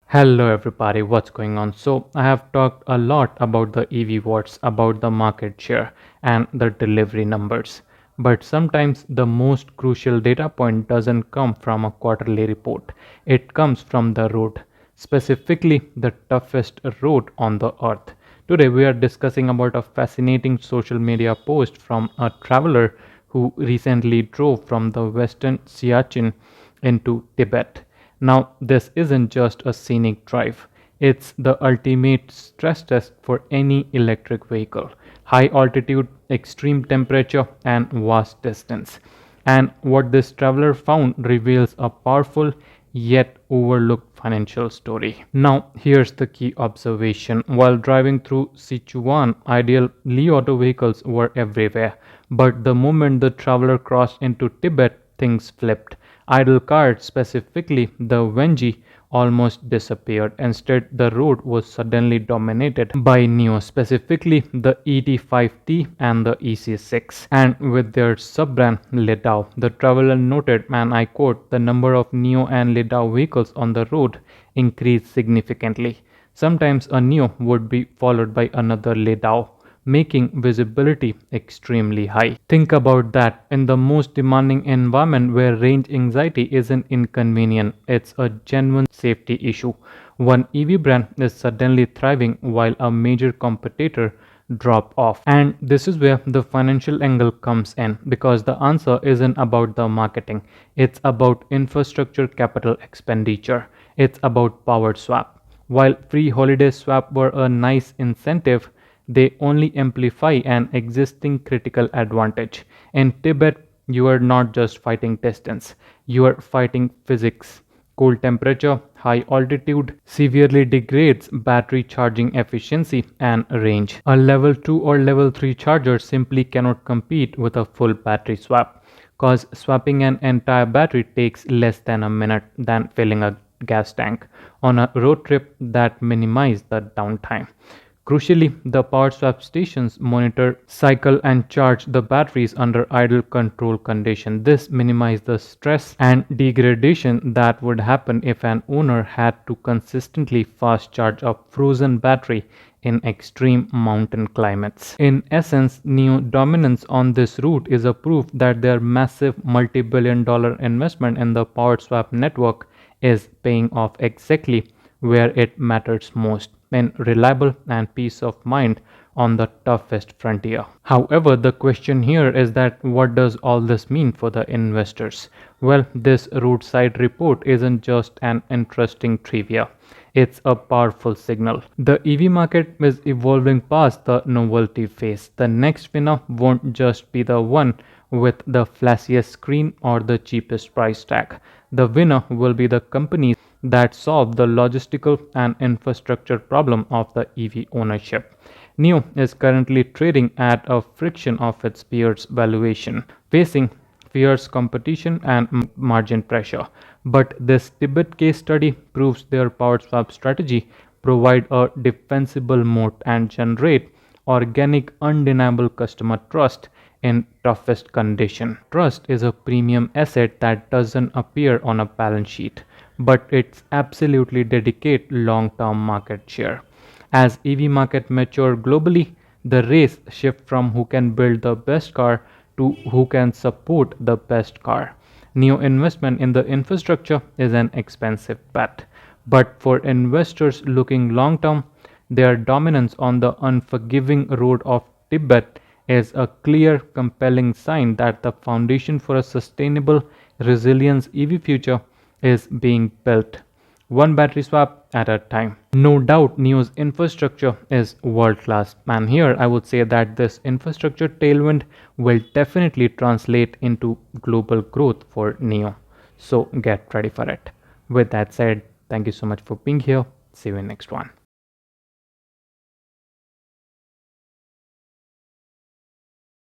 Hello everybody, what's going on? So I have talked a lot about the EV watts, about the market share and the delivery numbers. But sometimes the most crucial data point doesn't come from a quarterly report. It comes from the road, specifically the toughest road on the earth. Today we are discussing about a fascinating social media post from a traveler who recently drove from the western Siachen into Tibet. Now, this isn't just a scenic drive, it's the ultimate stress test for any electric vehicle. High altitude, extreme temperature, and vast distance. And what this traveler found reveals a powerful yet overlooked financial story. Now, here's the key observation. While driving through Sichuan, ideal Li Auto vehicles were everywhere. But the moment the traveler crossed into Tibet, things flipped. Idle cars, specifically the Wenji, almost disappeared. Instead, the road was suddenly dominated by NIO, specifically the ET5T and the EC6. And with their sub-brand Lidao, the traveler noted, and I quote, the number of NIO and Lidao vehicles on the road increased significantly. Sometimes a NIO would be followed by another Lidao, making visibility extremely high. Think about that. In the most demanding environment where range anxiety isn't inconvenient, it's a genuine safety issue. One EV brand is suddenly thriving while a major competitor drop off. And this is where the financial angle comes in, because the answer isn't about the marketing. It's about infrastructure capital expenditure. It's about power swap. While free holiday swap were a nice incentive, they only amplify an existing critical advantage. In Tibet, you are not just fighting distance, you are fighting physics. Cold temperature, high altitude severely degrades battery charging efficiency and range. A level 2 or level 3 charger simply cannot compete with a full battery swap, cause swapping an entire battery takes less than a minute than filling a gas tank. On a road trip, that minimizes the downtime. Crucially, the power swap stations monitor, cycle and charge the batteries under idle control condition. This minimizes the stress and degradation that would happen if an owner had to consistently fast charge a frozen battery in extreme mountain climates. In essence, NIO dominance on this route is a proof that their massive multi-billion-dollar investment in the power swap network is paying off exactly where it matters most, in reliable and peace of mind on the toughest frontier. However, the question here is that what does all this mean for the investors? Well, this roadside report isn't just an interesting trivia. It's a powerful signal. The EV market is evolving past the novelty phase. The next winner won't just be the one with the flashiest screen or the cheapest price tag. The winner will be the companies that solve the logistical and infrastructure problem of the EV ownership. NIO is currently trading at a fraction of its peers' valuation, facing fierce competition and margin pressure. But this Tibet case study proves their power swap strategy provide a defensible moat and generate organic, undeniable customer trust in toughest condition. Trust is a premium asset that doesn't appear on a balance sheet, but it's absolutely dedicate long-term market share. As EV market mature globally, the race shift from who can build the best car to who can support the best car. New investment in the infrastructure is an expensive bet, but for investors looking long term, their dominance on the unforgiving road of Tibet is a clear, compelling sign that the foundation for a sustainable, resilient EV future is being built, one battery swap at a time. No doubt, NIO's infrastructure is world class, and here I would say that this infrastructure tailwind will definitely translate into global growth for NIO. So get ready for it. With that said, thank you so much for being here. See you in next one.